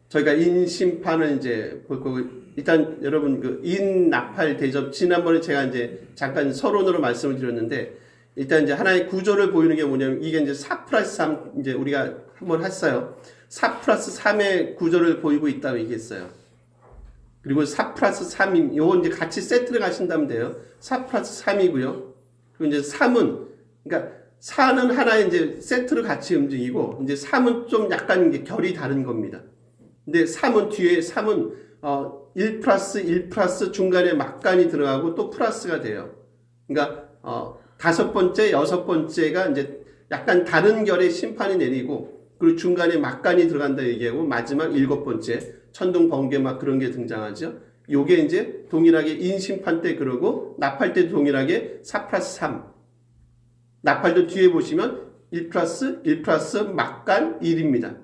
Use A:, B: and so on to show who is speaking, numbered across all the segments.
A: 저희가 인심판을 이제 볼 거고, 일단 여러분 그 인나팔 대접, 지난번에 제가 이제 잠깐 서론으로 말씀을 드렸는데, 일단 이제 하나의 구조를 보이는 게 뭐냐면, 이게 이제 4 플러스 3, 이제 우리가 한번 했어요. 4 플러스 3의 구조를 보이고 있다고 얘기했어요. 그리고 4 플러스 3이, 요거 이제 같이 세트를 가신다면 돼요. 4 플러스 3이고요. 그리고 이제 3은, 그러니까 4는 하나의 이제 세트로 같이 움직이고, 이제 3은 좀 약간 이게 결이 다른 겁니다. 근데 3은 뒤에 3은 1 플러스 1 플러스 중간에 막간이 들어가고 또 플러스가 돼요. 그러니까 다섯 번째, 여섯 번째가 이제 약간 다른 결의 심판이 내리고, 그리고 중간에 막간이 들어간다 얘기하고, 마지막 일곱 번째 천둥 번개 막 그런 게 등장하죠. 요게 이제 동일하게 인심판 때 그러고, 나팔 때 동일하게 4 플러스 3. 나팔도 뒤에 보시면 1 플러스 1 플러스 막간 1입니다.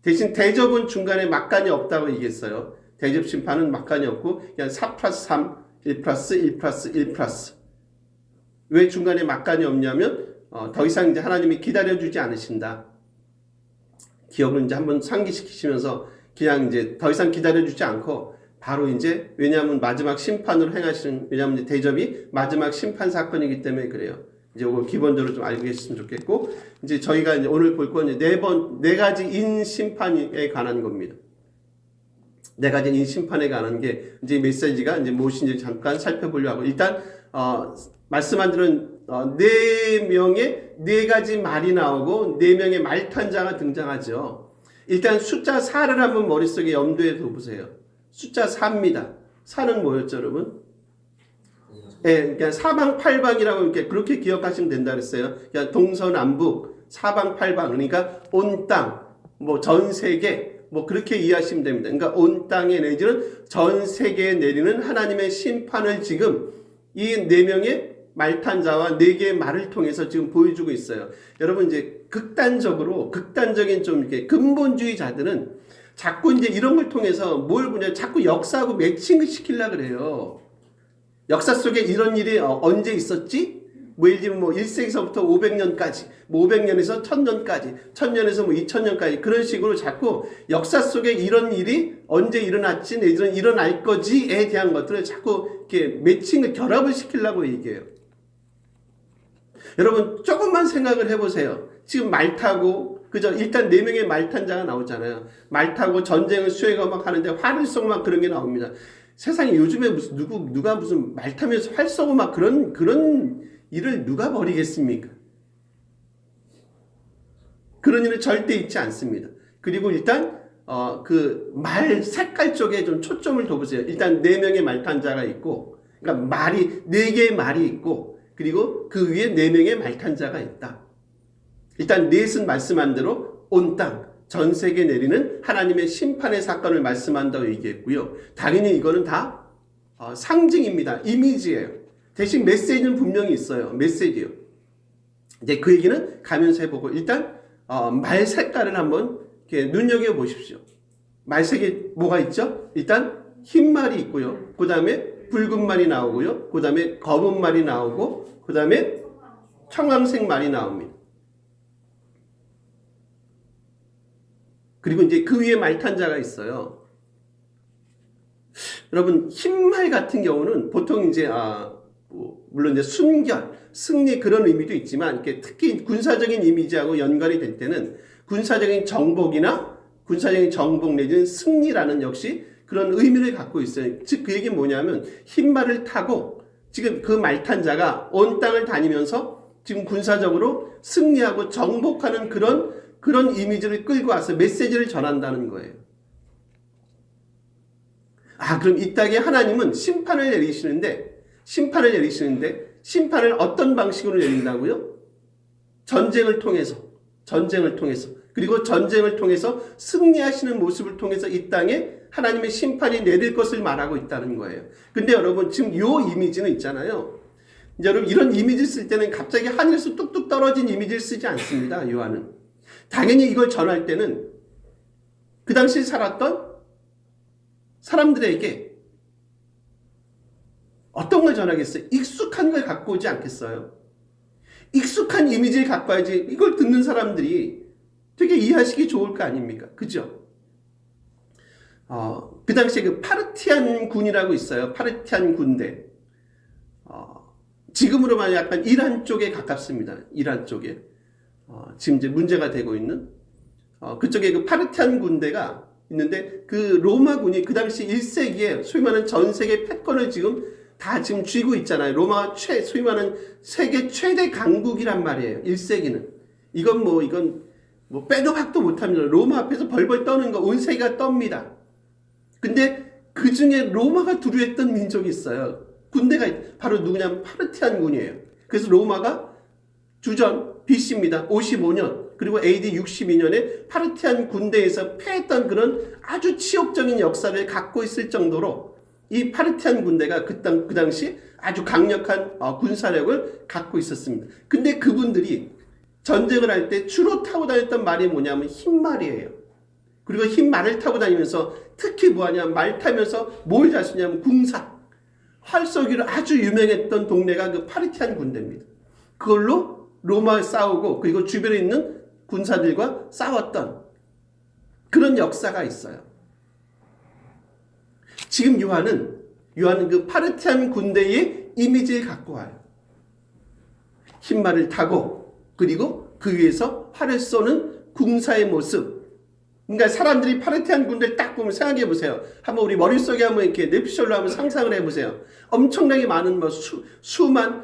A: 대신 대접은 중간에 막간이 없다고 얘기했어요. 대접 심판은 막간이 없고 그냥 4 플러스 3, 1 플러스 1 플러스 1 플러스. 왜 중간에 막간이 없냐면 더 이상 이제 하나님이 기다려주지 않으신다. 기억을 이제 한번 상기시키시면서 그냥 이제 더 이상 기다려주지 않고 바로 이제, 왜냐하면 마지막 심판으로 행하시는, 왜냐하면 이제 대접이 마지막 심판 사건이기 때문에 그래요. 이제 이거 기본적으로 좀 알고 계셨으면 좋겠고, 이제 저희가 이제 오늘 볼 건 이제 네 가지 인심판에 관한 겁니다. 네 가지 인심판에 관한 게 이제 메시지가 이제 무엇인지 잠깐 살펴보려고 하고, 일단 말씀한 대로 4명의 4가지 말이 나오고 4명의 말탄자가 등장하죠. 일단 숫자 4를 한번 머릿속에 염두에 둬보세요. 숫자 4입니다. 4는 뭐였죠, 여러분? 예, 그냥 사방팔방이라고 이렇게 그렇게 기억하시면 된다 그랬어요. 그냥 동서남북, 사방팔방, 그러니까 온 땅, 뭐 전 세계, 뭐 그렇게 이해하시면 됩니다. 그러니까 온 땅에 내지는 전 세계에 내리는 하나님의 심판을 지금 이 4명의 말탄자와 4개의 말을 통해서 지금 보여주고 있어요. 여러분 이제 극단적인 좀 이렇게 근본주의자들은 자꾸 이제 이런 걸 통해서 뭘 보냐, 자꾸 역사하고 매칭을 시키려고 그래요. 역사 속에 이런 일이 언제 있었지? 뭐 예를 들면 뭐 1세기서부터 500년까지, 뭐 500년에서 1000년까지, 1000년에서 뭐 2000년까지 그런 식으로 자꾸 역사 속에 이런 일이 언제 일어났지, 내일은 일어날 거지에 대한 것들을 자꾸 이렇게 매칭을 결합을 시키려고 얘기해요. 여러분 조금만 생각을 해보세요. 지금 말 타고 그죠? 일단 4명의 말탄자가 나오잖아요. 말 타고 전쟁을 수행하고 막 하는데 활을 쏘고 막 그런 게 나옵니다. 세상에 요즘에 무슨 누가 무슨 말 타면서 활 쏘고 막 그런 일을 누가 벌이겠습니까? 그런 일은 절대 있지 않습니다. 그리고 일단 그 말 색깔 쪽에 좀 초점을 둬보세요. 일단 4명의 말탄자가 있고, 그러니까 말이 4개의 말이 있고, 그리고 그 위에 4명의 말탄자가 있다. 일단 넷은 말씀한 대로 온 땅, 전 세계에 내리는 하나님의 심판의 사건을 말씀한다고 얘기했고요. 당연히 이거는 다 상징입니다. 이미지예요. 대신 메시지는 분명히 있어요. 메시지요. 이제 그 얘기는 가면서 해보고, 일단 말 색깔을 한번 이렇게 눈여겨보십시오. 말색이 뭐가 있죠? 일단 흰 말이 있고요. 그 다음에 붉은 말이 나오고요. 그 다음에 검은 말이 나오고, 그 다음에 청황색 말이 나옵니다. 그리고 이제 그 위에 말탄자가 있어요. 여러분, 흰말 같은 경우는 보통 이제, 물론 이제 순결, 승리 그런 의미도 있지만, 이렇게 특히 군사적인 이미지하고 연관이 될 때는 군사적인 정복이나 군사적인 정복 내지는 승리라는 역시 그런 의미를 갖고 있어요. 즉, 그 얘기는 뭐냐면, 흰말을 타고 지금 그 말탄자가 온 땅을 다니면서 지금 군사적으로 승리하고 정복하는 그런 이미지를 끌고 와서 메시지를 전한다는 거예요. 그럼 이 땅에 하나님은 심판을 내리시는데 심판을 어떤 방식으로 내린다고요? 전쟁을 통해서. 그리고 전쟁을 통해서 승리하시는 모습을 통해서 이 땅에 하나님의 심판이 내릴 것을 말하고 있다는 거예요. 근데 여러분, 지금 요 이미지는 있잖아요. 여러분, 이런 이미지를 쓸 때는 갑자기 하늘에서 뚝뚝 떨어진 이미지를 쓰지 않습니다. 요한은. 당연히 이걸 전할 때는 그 당시 살았던 사람들에게 어떤 걸 전하겠어요? 익숙한 걸 갖고 오지 않겠어요? 익숙한 이미지를 갖고 와야지 이걸 듣는 사람들이 되게 이해하시기 좋을 거 아닙니까? 그죠? 그 당시에 그 파르티안 군이라고 있어요. 파르티안 군대. 지금으로 말하면 약간 이란 쪽에 가깝습니다. 이란 쪽에. 지금 이제 문제가 되고 있는 그쪽에 그 파르티안 군대가 있는데 그 로마군이 그 당시 1세기에 소위 말하는 전 세계 패권을 지금 다 지금 쥐고 있잖아요. 로마가 소위 말하는 세계 최대 강국이란 말이에요. 1세기는. 이건 뭐 빼도 박도 못합니다. 로마 앞에서 벌벌 떠는 거 온 세계가 떱니다. 근데 그 중에 로마가 두려워했던 민족이 있어요. 군대가 바로 누구냐면 파르티안 군이에요. 그래서 로마가 주전 BC입니다. 55년 그리고 AD 62년에 파르티안 군대에서 패했던 그런 아주 치욕적인 역사를 갖고 있을 정도로 이 파르티안 군대가 그 당시 아주 강력한 군사력을 갖고 있었습니다. 근데 그분들이 전쟁을 할 때 주로 타고 다녔던 말이 뭐냐면 흰말이에요. 그리고 흰 말을 타고 다니면서 특히 뭐하냐면 말 타면서 뭘 잘 쓰냐면 궁사, 활 쏘기로 아주 유명했던 동네가 그 파르티안 군대입니다. 그걸로 로마에 싸우고 그리고 주변에 있는 군사들과 싸웠던 그런 역사가 있어요. 지금 요한은 그 파르티안 군대의 이미지를 갖고 와요. 흰 말을 타고 그리고 그 위에서 활을 쏘는 궁사의 모습. 그러니까 사람들이 파르티안 군대를 딱 보면 생각해 보세요. 한번 우리 머릿속에 한번 이렇게 뇌피셜로 한번 상상을 해보세요. 엄청나게 많은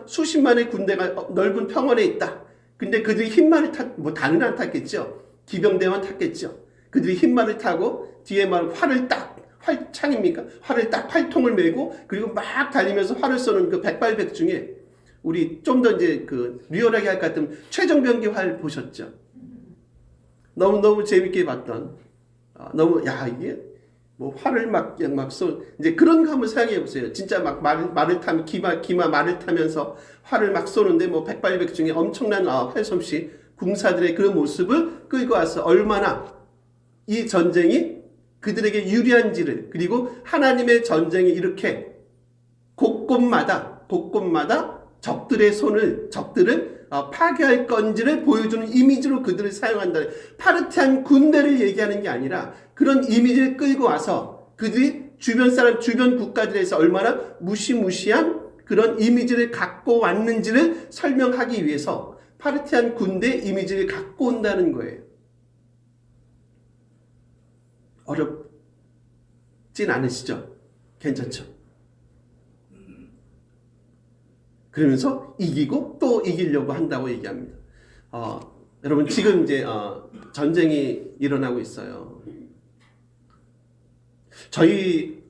A: 수십만의 군대가 넓은 평원에 있다. 근데 그들이 흰말을 다는 안 탔겠죠. 기병대만 탔겠죠. 그들이 흰말을 타고 뒤에 활창입니까? 활을 딱 팔통을 메고 그리고 막 달리면서 활을 쏘는 그 백발백중에 우리 좀 더 이제 그 리얼하게 할 것 같으면 최정병기 활 보셨죠? 너무 재밌게 봤던 이게 뭐 활을 막 쏘 이제 그런 거 한번 생각해 보세요. 진짜 막 말을 타면 기마 말을 타면서 활을 막 쏘는데 뭐 백발백중에 엄청난 활솜씨 궁사들의 그런 모습을 끌고 와서 얼마나 이 전쟁이 그들에게 유리한지를 그리고 하나님의 전쟁이 이렇게 곳곳마다 적들을 파괴할 건지를 보여주는 이미지로 그들을 사용한다. 파르티안 군대를 얘기하는 게 아니라 그런 이미지를 끌고 와서 그들이 주변 국가들에서 얼마나 무시무시한 그런 이미지를 갖고 왔는지를 설명하기 위해서 파르티안 군대 이미지를 갖고 온다는 거예요. 어렵진 않으시죠? 괜찮죠? 그러면서 이기고 또 이기려고 한다고 얘기합니다. 여러분 지금 이제 전쟁이 일어나고 있어요. 저희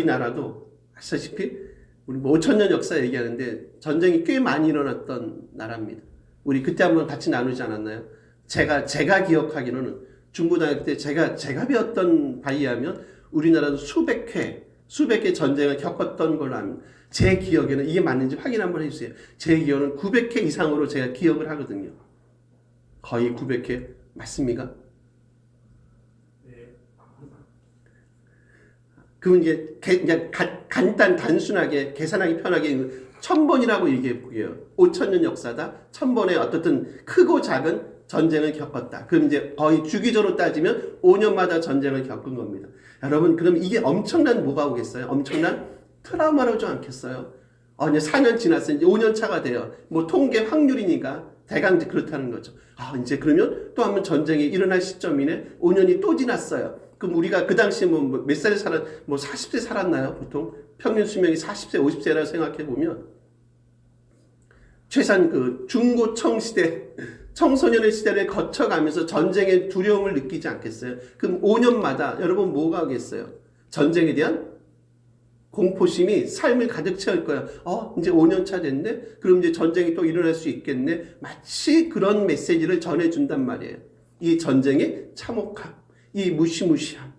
A: 나라도 아시다시피 우리 5,000년 역사 얘기하는데 전쟁이 꽤 많이 일어났던 나라입니다. 우리 그때 한번 같이 나누지 않았나요? 제가 기억하기로는 중고등학교 때 제가 배웠던 바에 의하면 우리나라도 수백 개 전쟁을 겪었던 걸로 압니다. 제 기억에는 이게 맞는지 확인 한번 해주세요. 제 기억은 900회 이상으로 제가 기억을 하거든요. 거의 900회 맞습니까? 네. 그럼 이제 그냥 단순하게 계산하기 편하게 1000번이라고 얘기해 볼게요. 5,000년 역사다. 1000번의 어떻든 크고 작은 전쟁을 겪었다. 그럼 이제 거의 주기적으로 따지면 5년마다 전쟁을 겪은 겁니다. 여러분 그럼 이게 엄청난 뭐가 오겠어요? 엄청난 트라우마로 오지 않겠어요? 이제 4년 지났어요. 이제 5년 차가 돼요. 뭐 통계 확률이니까 대강 그렇다는 거죠. 이제 그러면 또 한번 전쟁이 일어날 시점이네. 5년이 또 지났어요. 그럼 우리가 그 당시에 몇 살에 40세 살았나요? 보통 평균 수명이 40세, 50세라고 생각해 보면 최소한 그 중고청 시대, 청소년의 시대를 거쳐가면서 전쟁의 두려움을 느끼지 않겠어요? 그럼 5년마다 여러분 뭐가 오겠어요? 전쟁에 대한 공포심이 삶을 가득 채울 거야. 이제 5년 차 됐네? 그럼 이제 전쟁이 또 일어날 수 있겠네? 마치 그런 메시지를 전해준단 말이에요. 이 전쟁의 참혹함, 이 무시무시함.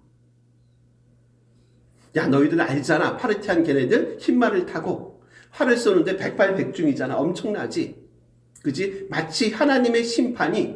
A: 야, 너희들 알잖아. 파르티안 걔네들 흰말을 타고 활을 쏘는데 백발백중이잖아. 엄청나지? 그지? 마치 하나님의 심판이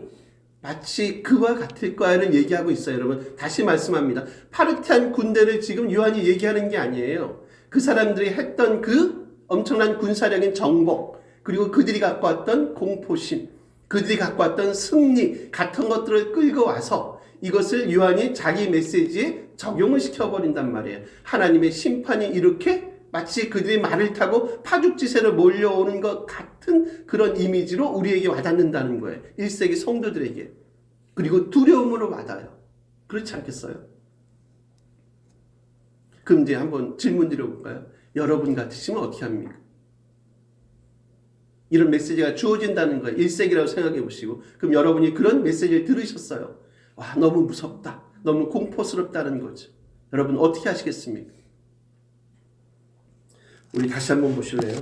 A: 마치 그와 같을 거야를 얘기하고 있어요. 여러분 다시 말씀합니다. 파르티안 군대를 지금 요한이 얘기하는 게 아니에요. 그 사람들이 했던 그 엄청난 군사력인 정복 그리고 그들이 갖고 왔던 공포심 그들이 갖고 왔던 승리 같은 것들을 끌고 와서 이것을 요한이 자기 메시지에 적용을 시켜버린단 말이에요. 하나님의 심판이 이렇게 마치 그들이 말을 타고 파죽지세로 몰려오는 것 같은 그런 이미지로 우리에게 와닿는다는 거예요. 1세기 성도들에게. 그리고 두려움으로 와닿아요. 그렇지 않겠어요? 그럼 이제 한번 질문 드려볼까요? 여러분 같으시면 어떻게 합니까? 이런 메시지가 주어진다는 거예요. 1세기라고 생각해 보시고. 그럼 여러분이 그런 메시지를 들으셨어요. 와, 너무 무섭다. 너무 공포스럽다는 거죠. 여러분 어떻게 하시겠습니까? 우리 다시 한번 보실래요?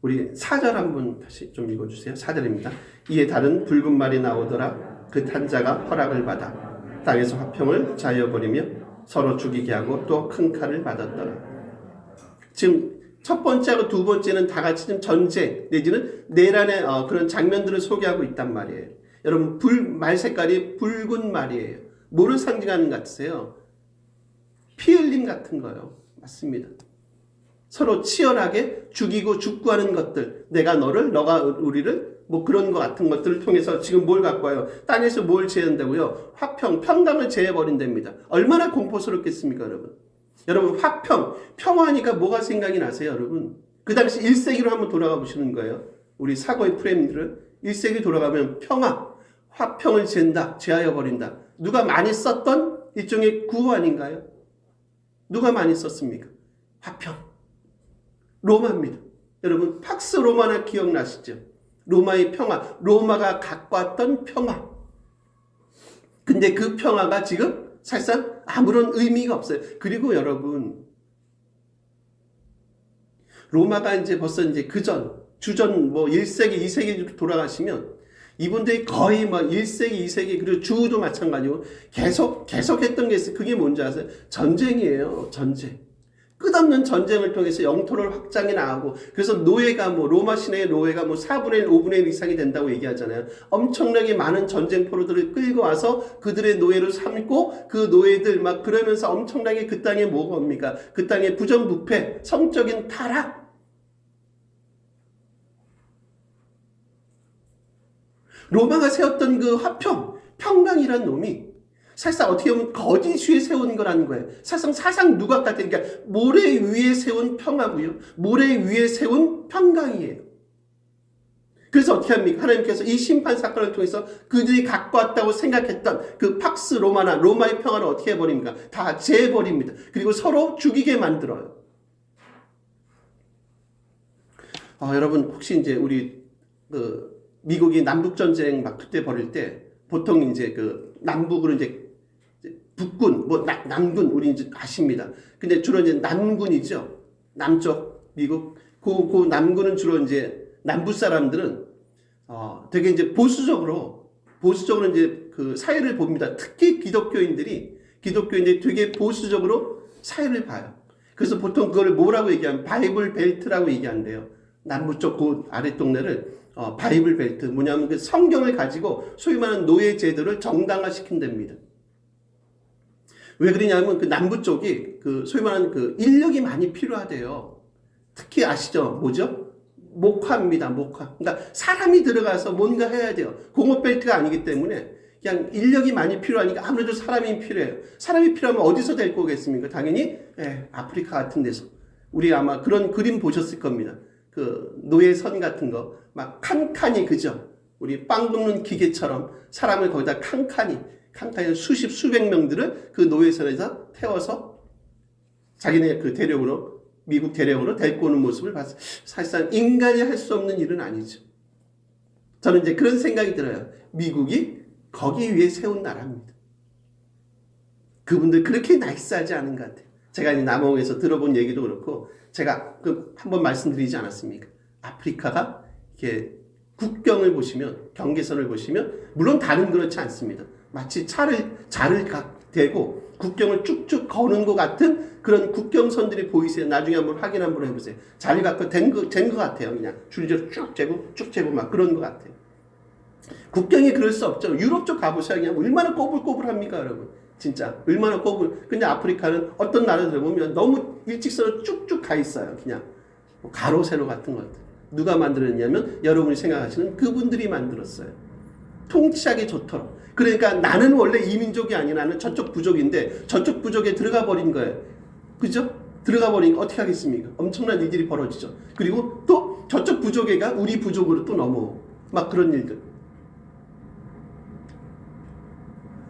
A: 우리 4절 한번 다시 좀 읽어주세요. 4절입니다. 이에 다른 붉은 말이 나오더라. 그 탄 자가 허락을 받아 땅에서 화평을 자여버리며 서로 죽이게 하고 또 큰 칼을 받았더라. 지금 첫 번째하고 두 번째는 다 같이 좀 전쟁 내지는 내란의 그런 장면들을 소개하고 있단 말이에요. 여러분 말 색깔이 붉은 말이에요. 뭐를 상징하는 것 같으세요? 피 흘림 같은 거요. 맞습니다. 서로 치열하게 죽이고 죽고하는 것들, 내가 너를, 너가 우리를, 뭐 그런 것 같은 것들을 통해서 지금 뭘 갖고 와요? 땅에서 뭘 제한다고요? 화평, 평강을 제해버린답니다. 얼마나 공포스럽겠습니까, 여러분? 여러분 화평, 평화하니까 뭐가 생각이 나세요, 여러분? 그 당시 1세기로 한번 돌아가 보시는 거예요. 우리 사고의 프레임들은 1세기 돌아가면 평화, 화평을 제하여 버린다. 누가 많이 썼던 일종의 구호 아닌가요? 누가 많이 썼습니까? 화평. 로마입니다. 여러분 팍스 로마나 기억나시죠? 로마의 평화, 로마가 갖고 왔던 평화. 근데 그 평화가 지금 사실상 아무런 의미가 없어요. 그리고 여러분 로마가 이제 벌써 이제 주전 뭐 1세기, 2세기 돌아가시면 이분들이 거의 뭐 1세기, 2세기 그리고 주도 마찬가지고 계속 했던 게 있어요. 그게 뭔지 아세요? 전쟁이에요. 전쟁. 끝없는 전쟁을 통해서 영토를 확장해 나가고 그래서 노예가 뭐 로마 시내의 노예가 뭐 4분의 1, 5분의 1 이상이 된다고 얘기하잖아요. 엄청나게 많은 전쟁 포로들을 끌고 와서 그들의 노예로 삼고 그 노예들 막 그러면서 엄청나게 그 땅에 뭐가 옵니까? 그 땅에 부정부패, 성적인 타락. 로마가 세웠던 그 화평, 평강이란 놈이 사실상 어떻게 보면 거짓 위에 세운 거라는 거예요. 사상 누가 같으니까 모래 위에 세운 평화고요. 모래 위에 세운 평강이에요. 그래서 어떻게 합니까? 하나님께서 이 심판 사건을 통해서 그들이 갖고 왔다고 생각했던 그 팍스 로마나 로마의 평화를 어떻게 해버립니까? 다 제해버립니다. 그리고 서로 죽이게 만들어요. 여러분 혹시 이제 우리 미국이 남북전쟁 막 그때 벌일 때 보통 이제 그 남북으로 이제 북군, 뭐 남군 우리 이제 아십니다. 근데 주로 이제 남군이죠. 남쪽 미국 그 남군은 주로 이제 남부 사람들은 되게 이제 보수적으로 이제 그 사회를 봅니다. 특히 기독교인들이 되게 보수적으로 사회를 봐요. 그래서 보통 그걸 뭐라고 얘기하면 바이블 벨트라고 얘기한대요. 남부 쪽 그 아래 동네를 바이블 벨트 뭐냐면 그 성경을 가지고 소위 말하는 노예 제도를 정당화시킨답니다. 왜 그러냐면 그 남부 쪽이 그 소위 말하는 그 인력이 많이 필요하대요. 특히 아시죠? 뭐죠? 목화입니다. 목화. 그러니까 사람이 들어가서 뭔가 해야 돼요. 공업 벨트가 아니기 때문에 그냥 인력이 많이 필요하니까 아무래도 사람이 필요해요. 사람이 필요하면 어디서 될 거겠습니까? 당연히 아프리카 같은 데서. 우리 아마 그런 그림 보셨을 겁니다. 그 노예선 같은 거 막 칸칸이 그죠? 우리 빵 굽는 기계처럼 사람을 거기다 칸칸이 수백 명들을 그 노예선에서 태워서 자기네 그 대령으로 미국 대령으로 데리고 오는 모습을 봤어요. 사실상 인간이 할 수 없는 일은 아니죠. 저는 이제 그런 생각이 들어요. 미국이 거기 위에 세운 나라입니다. 그분들 그렇게 나이스하지 않은 것 같아요. 제가 이제 남아공에서 들어본 얘기도 그렇고 제가 한번 말씀드리지 않았습니까? 아프리카가 이렇게 국경을 보시면 경계선을 보시면 물론 다른 그렇지 않습니다. 마치 자를 대고 국경을 쭉쭉 거는 것 같은 그런 국경선들이 보이세요. 나중에 한번 확인 한번 해보세요. 자를 갖고 된 것 같아요. 그냥 줄줄이 쭉 재고 막 그런 것 같아요. 국경이 그럴 수 없죠. 유럽 쪽 가보셔야 그냥 얼마나 꼬불꼬불합니까, 여러분? 진짜 얼마나 근데 아프리카는 어떤 나라들 보면 너무 일직선으로 쭉쭉 가 있어요. 그냥 가로 세로 같은 것들. 누가 만들었냐면 여러분이 생각하시는 그분들이 만들었어요. 통치하기 좋도록. 그러니까 나는 원래 이 민족이 아니라 나는 저쪽 부족인데 저쪽 부족에 들어가 버린 거예요. 그죠? 들어가 버리니까 어떻게 하겠습니까? 엄청난 일들이 벌어지죠. 그리고 또 저쪽 부족애가 우리 부족으로 또 넘어오고 막 그런 일들.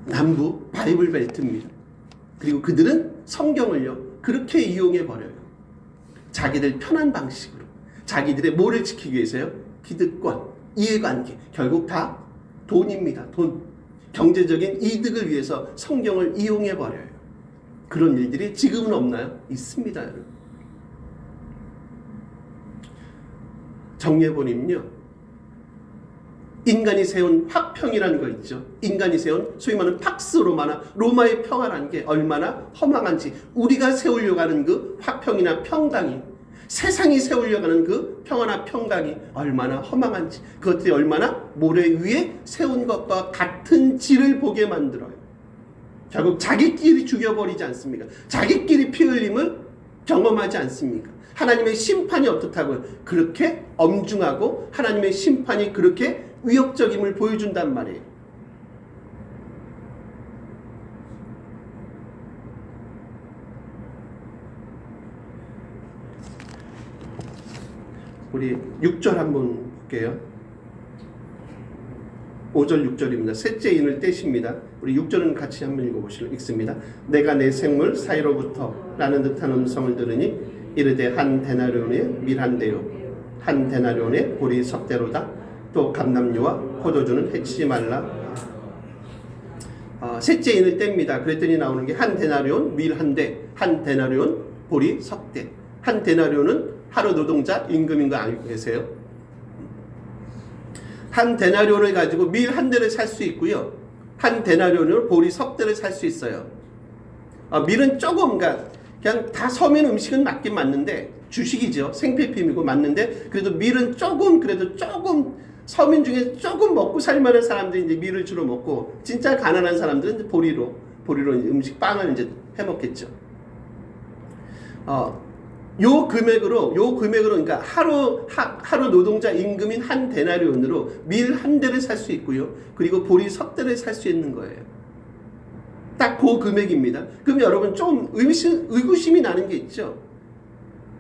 A: 남부 바이블 벨트입니다. 그리고 그들은 성경을요 그렇게 이용해 버려요. 자기들 편한 방식으로. 자기들의 뭐를 지키기 위해서요? 기득권, 이해관계. 결국 다 돈입니다. 돈. 경제적인 이득을 위해서 성경을 이용해 버려요. 그런 일들이 지금은 없나요? 있습니다, 여러분. 정리해보면요. 인간이 세운 화평이라는 거 있죠. 인간이 세운 소위 말하는 팍스 로마나 로마의 평화라는 게 얼마나 허망한지 우리가 세우려고 하는 그 화평이나 평강이 세상이 세우려고 하는 그 평화나 평강이 얼마나 허망한지 그것들이 얼마나 모래 위에 세운 것과 같은 질을 보게 만들어요. 결국 자기끼리 죽여버리지 않습니까? 자기끼리 피 흘림을 경험하지 않습니까? 하나님의 심판이 어떻다고요? 그렇게 엄중하고 하나님의 심판이 그렇게 위협적임을 보여준단 말이에요. 우리 6절 한번 볼게요. 5절 6절입니다. 셋째 인을 떼십니다. 우리 6절은 같이 한번 읽습니다. 내가 내 생물 사이로부터 라는 듯한 음성을 들으니 이르되 한 데나리온의 밀 한 대요 한 데나리온의 보리 석대로다. 또 감람류와 포도주는 해치지 말라. 셋째 인을 뗍니다. 그랬더니 나오는 게 한 데나리온 밀 한 대, 한 데나리온 보리 석대. 한 데나리온은 하루 노동자 임금인 거 알고 계세요? 한 데나리온을 가지고 밀 한 대를 살 수 있고요. 한 데나리온으로 보리 석대를 살 수 있어요. 밀은 조금 그냥 다 서민 음식은 맞긴 맞는데 주식이죠. 생필품이고 맞는데 그래도 밀은 그래도 조금 서민 중에 조금 먹고 살만한 사람들이 이제 밀을 주로 먹고 진짜 가난한 사람들은 이제 보리로 음식 빵을 이제 해 먹겠죠. 요 금액으로 그러니까 하루 노동자 임금인 한 데나리온으로 밀 한 대를 살 수 있고요. 그리고 보리 석대를 살 수 있는 거예요. 딱 그 금액입니다. 그럼 여러분 좀 의구심이 나는 게 있죠.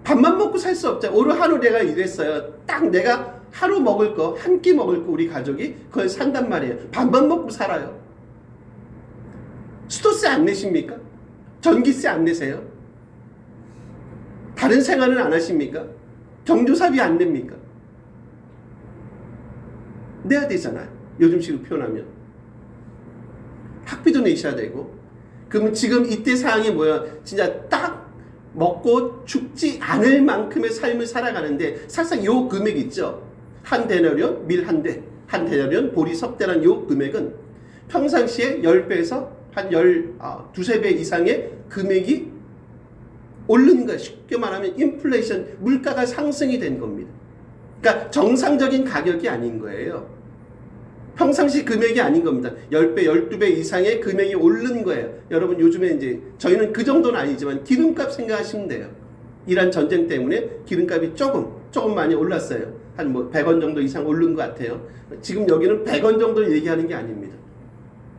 A: 밥만 먹고 살 수 없죠. 오늘 하루 내가 일했어요. 딱 내가 하루 먹을 거, 한 끼 먹을 거 우리 가족이 그걸 산단 말이에요. 밥만 먹고 살아요. 수도세 안 내십니까? 전기세 안 내세요? 다른 생활은 안 하십니까? 경조사비 안 냅니까? 내야 되잖아요. 요즘식으로 표현하면. 학비도 내셔야 되고. 그러면 지금 이때 상황이 뭐야? 진짜 딱 먹고 죽지 않을 만큼의 삶을 살아가는데 사실상 요 금액 있죠. 한 데나리온 밀 한 대, 한 데나리온 보리 석대라는 요 금액은 평상시에 10배에서 한 두세 배 이상의 금액이 오른 거예요. 쉽게 말하면 인플레이션, 물가가 상승이 된 겁니다. 그러니까 정상적인 가격이 아닌 거예요. 평상시 금액이 아닌 겁니다. 10배, 12배 이상의 금액이 오른 거예요. 여러분 요즘에 이제 저희는 그 정도는 아니지만 기름값 생각하시면 돼요. 이란 전쟁 때문에 기름값이 조금 많이 올랐어요. 한 100원 정도 이상 오른 것 같아요. 지금 여기는 100원 정도를 얘기하는 게 아닙니다.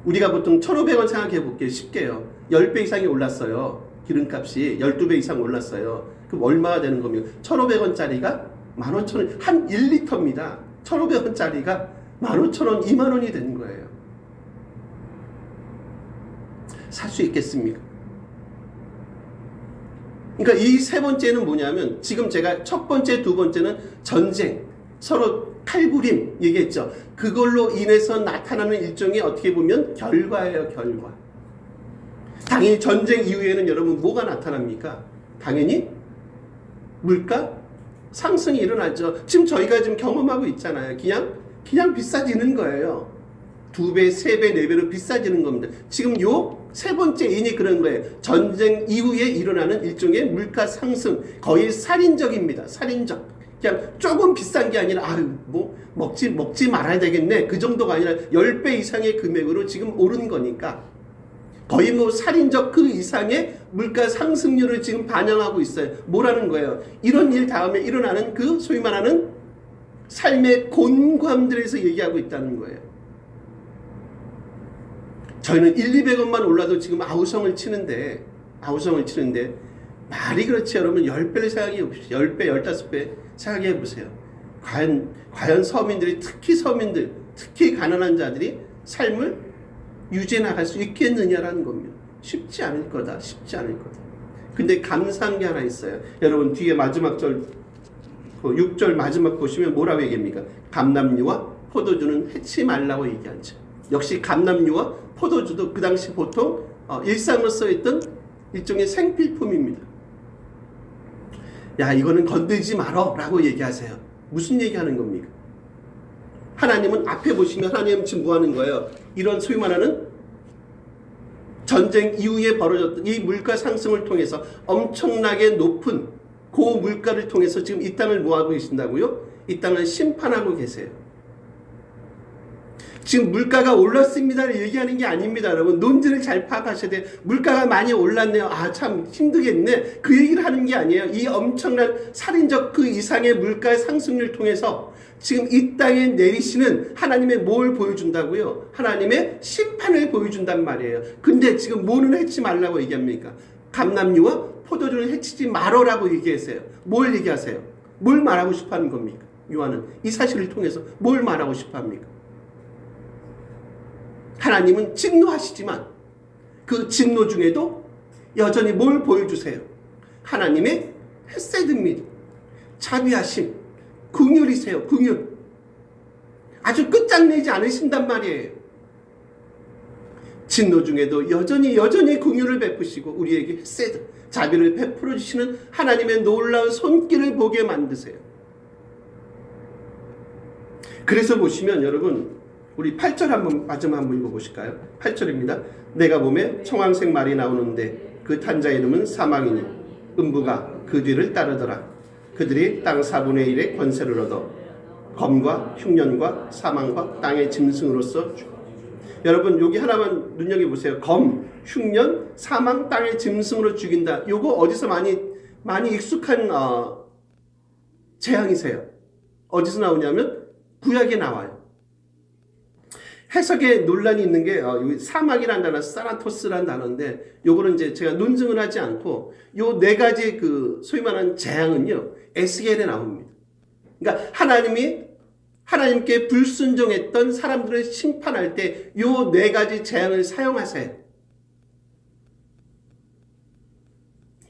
A: 우리가 보통 1,500원 생각해 볼게요. 쉽게요. 10배 이상이 올랐어요. 기름값이 12배 이상 올랐어요. 그럼 얼마가 되는 겁니까? 1,500원짜리가 15,000원, 한 1리터입니다. 1,500원짜리가 15,000원, 20,000원이 되는 거예요. 살 수 있겠습니까? 그러니까 이 세 번째는 뭐냐면 지금 제가 첫 번째, 두 번째는 전쟁, 서로 칼부림 얘기했죠. 그걸로 인해서 나타나는 일종의 어떻게 보면 결과예요, 결과. 당연히 전쟁 이후에는 여러분 뭐가 나타납니까? 당연히 물가 상승이 일어나죠. 지금 저희가 지금 경험하고 있잖아요. 그냥 비싸지는 거예요. 2배, 3배, 4배로 비싸지는 겁니다. 지금 요 세 번째 인이 그런 거예요. 전쟁 이후에 일어나는 일종의 물가 상승, 거의 살인적입니다. 살인적. 그냥 조금 비싼 게 아니라 먹지 말아야 되겠네. 그 정도가 아니라 10배 이상의 금액으로 지금 오른 거니까 거의 살인적 그 이상의 물가 상승률을 지금 반영하고 있어요. 뭐라는 거예요? 이런 일 다음에 일어나는 그 소위 말하는 삶의 곤고함들에서 얘기하고 있다는 거예요. 저희는 200원만 올라도 지금 아우성을 치는데 말이 그렇지 여러분. 10배를 생각해 보십시오. 10배, 15배 생각해 보세요. 과연 서민들이, 특히 서민들, 특히 가난한 자들이 삶을 유지해 나갈 수 있겠느냐라는 겁니다. 쉽지 않을 거다. 근데 감사한 게 하나 있어요. 여러분 뒤에 마지막 절, 6절 마지막 보시면 뭐라고 얘기합니까? 감람류와 포도주는 해치 말라고 얘기하죠. 역시 감람류와 포도주도 그 당시 보통 일상으로 써있던 일종의 생필품입니다. 야, 이거는 건들지 말어 라고 얘기하세요. 무슨 얘기하는 겁니까? 하나님은 앞에 보시면 하나님은 지금 뭐 하는 거예요? 이런 소위 말하는 전쟁 이후에 벌어졌던 이 물가 상승을 통해서 엄청나게 높은 고물가를 통해서 지금 이 땅을 뭐 하고 계신다고요? 이 땅을 심판하고 계세요. 지금 물가가 올랐습니다를 얘기하는 게 아닙니다. 여러분 논지를 잘 파악하셔야 돼요. 물가가 많이 올랐네요. 아, 참 힘들겠네. 그 얘기를 하는 게 아니에요. 이 엄청난 살인적 그 이상의 물가의 상승률을 통해서 지금 이 땅에 내리시는 하나님의 뭘 보여준다고요? 하나님의 심판을 보여준단 말이에요. 근데 지금 뭐는 해치 말라고 얘기합니까? 감람류와 포도주는 해치지 말어라고 얘기하세요. 뭘 얘기하세요? 뭘 말하고 싶어 하는 겁니까? 요한은 이 사실을 통해서 뭘 말하고 싶어 합니까? 하나님은 진노하시지만 그 진노 중에도 여전히 뭘 보여주세요? 하나님의 헤세드입니다. 자비하심, 긍휼이세요. 긍휼. 아주 끝장내지 않으신단 말이에요. 진노 중에도 여전히 긍휼을 베푸시고 우리에게 헤세드, 자비를 베풀어 주시는 하나님의 놀라운 손길을 보게 만드세요. 그래서 보시면 여러분 우리 8절 마지막 한번 읽어보실까요? 8절입니다. 내가 보매 청황색 말이 나오는데 그 탄 자 이름은 사망이니 음부가 그 뒤를 따르더라. 그들이 땅 4분의 1의 권세를 얻어 검과 흉년과 사망과 땅의 짐승으로서 여러분 여기 하나만 눈여겨보세요. 검, 흉년, 사망, 땅의 짐승으로 죽인다. 요거 어디서 많이 익숙한 재앙이세요. 어디서 나오냐면 구약에 나와요. 해석에 논란이 있는 게 사막이라는 단어, 사나토스라는 단어인데 요거는 이제 제가 논증을 하지 않고 요 네 가지 그 소위 말하는 재앙은요 에스겔에 나옵니다. 그러니까 하나님께 불순종했던 사람들을 심판할 때 요 네 가지 재앙을 사용하세요.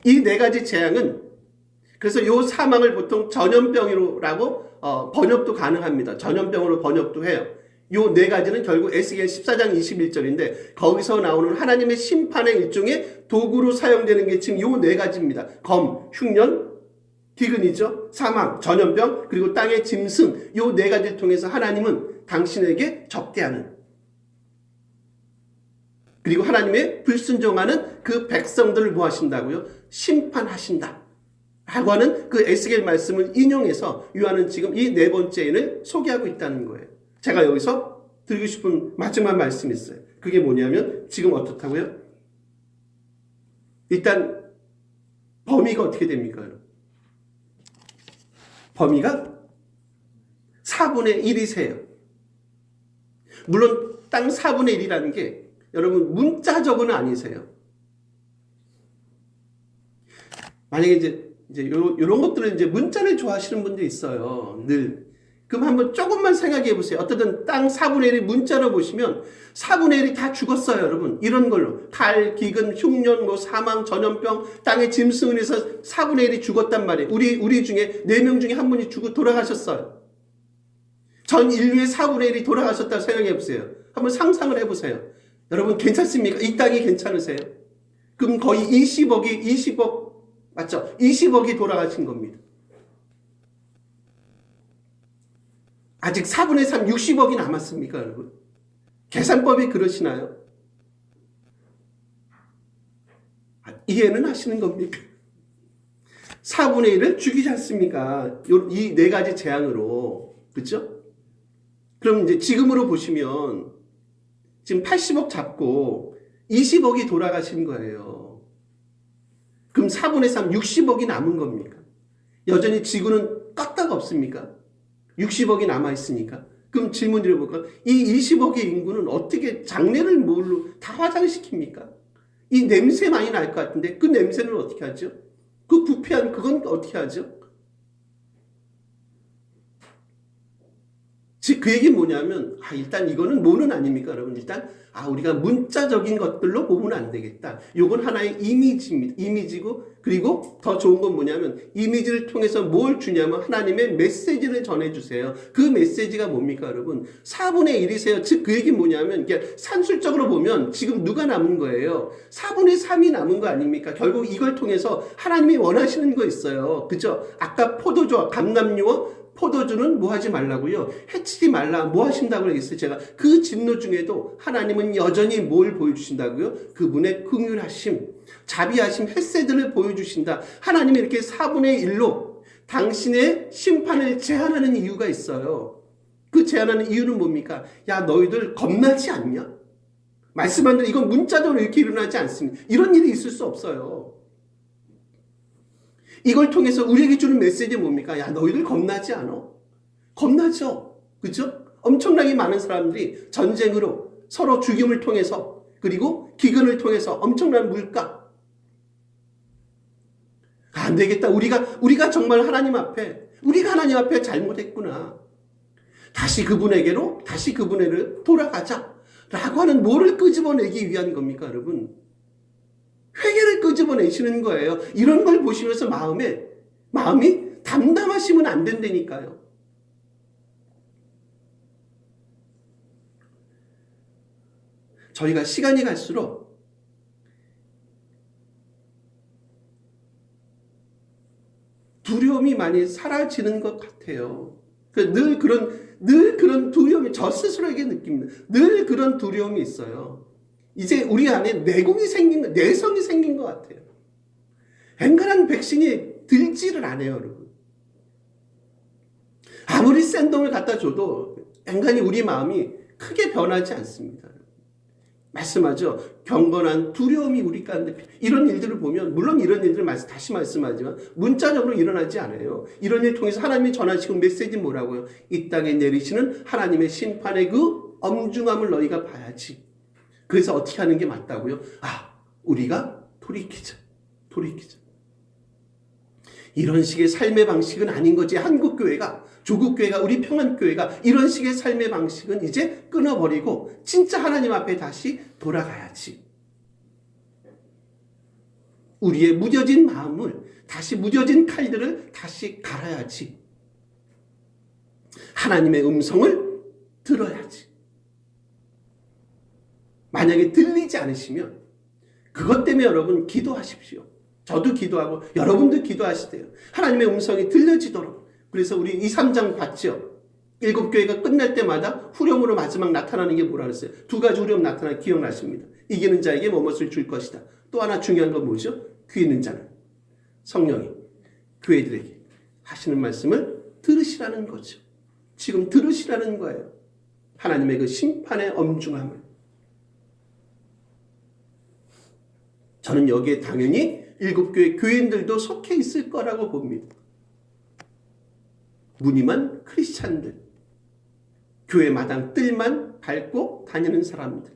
A: 이 네 가지 재앙은 그래서 요 사망을 보통 전염병이라고 번역도 가능합니다. 전염병으로 번역도 해요. 요 네 가지는 결국 에스겔 14장 21절인데 거기서 나오는 하나님의 심판의 일종의 도구로 사용되는 게 지금 요 네 가지입니다. 검, 흉년, 기근이죠. 사망, 전염병, 그리고 땅의 짐승. 요 네 가지를 통해서 하나님은 당신에게 적대하는 그리고 하나님의 불순종하는 그 백성들을 뭐 하신다고요? 심판하신다. 라고 하는 그 에스겔 말씀을 인용해서 요한은 지금 이 네 번째인을 소개하고 있다는 거예요. 제가 여기서 드리고 싶은 마지막 말씀이 있어요. 그게 뭐냐면 지금 어떻다고요? 일단 범위가 어떻게 됩니까? 범위가 4분의 1이세요. 물론 땅 4분의 1이라는 게 여러분 문자적으로는 아니세요. 만약에 이제 이런 것들은 이제 문자를 좋아하시는 분들이 있어요. 늘. 그럼 한번 조금만 생각해 보세요. 어떻든 땅 4분의 1이 문자로 보시면 4분의 1이 다 죽었어요, 여러분. 이런 걸로. 탈, 기근, 흉년, 사망, 전염병, 땅의 짐승을 해서 4분의 1이 죽었단 말이에요. 우리 중에 4명 중에 한 분이 돌아가셨어요. 전 인류의 4분의 1이 돌아가셨다고 생각해 보세요. 한번 상상을 해 보세요. 여러분 괜찮습니까? 이 땅이 괜찮으세요? 그럼 거의 20억 맞죠? 20억이 돌아가신 겁니다. 아직 4분의 3, 60억이 남았습니까, 여러분? 계산법이 그러시나요? 이해는 하시는 겁니까? 4분의 1을 죽이지 않습니까? 이 네 가지 재앙으로. 그렇죠? 그럼 이제 지금으로 보시면 지금 80억 잡고 20억이 돌아가신 거예요. 그럼 4분의 3, 60억이 남은 겁니까? 여전히 지구는 껐다가 없습니까? 60억이 남아있으니까. 그럼 질문 드려볼까? 이 20억의 인구는 어떻게 장례를 뭘로 다 화장시킵니까? 이 냄새 많이 날 것 같은데 그 냄새는 어떻게 하죠? 그 부패한 그건 어떻게 하죠? 즉 그 얘기는 뭐냐면 일단 이거는 뭐는 아닙니까 여러분. 일단 우리가 문자적인 것들로 보면 안 되겠다. 요건 하나의 이미지입니다. 이미지고 그리고 더 좋은 건 뭐냐면 이미지를 통해서 뭘 주냐면 하나님의 메시지를 전해주세요. 그 메시지가 뭡니까 여러분. 4분의 1이세요. 즉 그 얘기는 뭐냐면 산술적으로 보면 지금 누가 남은 거예요. 4분의 3이 남은 거 아닙니까. 결국 이걸 통해서 하나님이 원하시는 거 있어요. 그죠? 아까 포도주와 감람류와 포도주는 뭐 하지 말라고요? 해치지 말라. 뭐 하신다고 그랬어요? 제가 그 진노 중에도 하나님은 여전히 뭘 보여주신다고요? 그분의 긍휼하심, 자비하심, 헤세드를 보여주신다. 하나님이 이렇게 4분의 1로 당신의 심판을 제한하는 이유가 있어요. 그 제한하는 이유는 뭡니까? 야 너희들 겁나지 않냐? 말씀한 대로 이건 문자적으로 이렇게 일어나지 않습니다. 이런 일이 있을 수 없어요. 이걸 통해서 우리에게 주는 메시지는 뭡니까? 야 너희들 겁나지 않아? 겁나죠. 그렇죠? 엄청나게 많은 사람들이 전쟁으로 서로 죽임을 통해서 그리고 기근을 통해서 엄청난 물가 안 되겠다. 우리가 정말 하나님 앞에 잘못했구나. 다시 그분에게로 돌아가자라고 하는 뭐를 끄집어내기 위한 겁니까, 여러분? 회개를 끄집어내시는 거예요. 이런 걸 보시면서 마음이 담담하시면 안 된다니까요. 저희가 시간이 갈수록 두려움이 많이 사라지는 것 같아요. 늘 그런 두려움이 저 스스로에게 느낍니다. 늘 그런 두려움이 있어요. 이제 우리 안에 내성이 생긴 것 같아요. 앵간한 백신이 들지를 않아요, 여러분. 아무리 센 놈을 갖다 줘도 앵간히 우리 마음이 크게 변하지 않습니다. 말씀하죠. 경건한 두려움이 우리 가운데 이런 일들을 보면 물론 이런 일들을 다시 말씀하지만 문자적으로 일어나지 않아요. 이런 일 통해서 하나님이 전하시는 메시지 뭐라고요? 이 땅에 내리시는 하나님의 심판의 그 엄중함을 너희가 봐야지. 그래서 어떻게 하는 게 맞다고요? 우리가 돌이키자. 이런 식의 삶의 방식은 아닌 거지. 한국교회가, 조국교회가, 우리 평안교회가 이런 식의 삶의 방식은 이제 끊어버리고 진짜 하나님 앞에 다시 돌아가야지. 우리의 무뎌진 마음을 무뎌진 칼들을 다시 갈아야지. 하나님의 음성을 들어야지. 만약에 들리지 않으시면 그것 때문에 여러분 기도하십시오. 저도 기도하고 여러분도 기도하시대요. 하나님의 음성이 들려지도록. 그래서 우리 2, 3장 봤죠. 7교회가 끝날 때마다 후렴으로 마지막 나타나는 게 뭐라 그랬어요? 2가지 후렴 나타나는 기억나십니다. 이기는 자에게 무엇을 줄 것이다. 또 하나 중요한 건 뭐죠? 귀 있는 자는 성령이 교회들에게 하시는 말씀을 들으시라는 거죠. 지금 들으시라는 거예요. 하나님의 그 심판의 엄중함을. 저는 여기에 당연히 7교회 교인들도 속해 있을 거라고 봅니다. 무늬만 크리스찬들, 교회 마당 뜰만 밟고 다니는 사람들,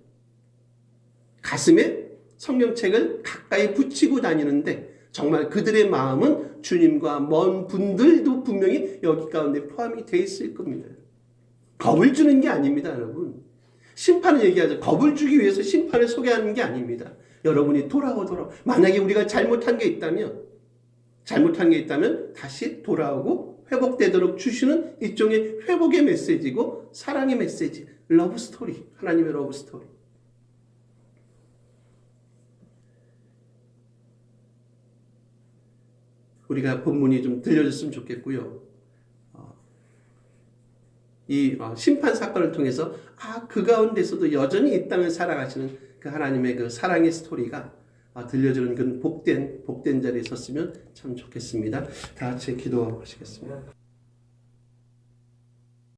A: 가슴에 성경책을 가까이 붙이고 다니는데 정말 그들의 마음은 주님과 먼 분들도 분명히 여기 가운데 포함이 되어 있을 겁니다. 겁을 주는 게 아닙니다, 여러분. 심판을 얘기하죠. 겁을 주기 위해서 심판을 소개하는 게 아닙니다. 여러분이 돌아오도록. 만약에 우리가 잘못한 게 있다면 다시 돌아오고 회복되도록 주시는 일종의 회복의 메시지고 사랑의 메시지, 러브 스토리, 하나님의 러브 스토리. 우리가 본문이 좀 들려줬으면 좋겠고요. 이 심판 사건을 통해서 그 가운데서도 여전히 이 땅을 살아가시는 그 하나님의 그 사랑의 스토리가 들려주는 그 복된 자리에 섰으면 참 좋겠습니다. 다 같이 기도하시겠습니다.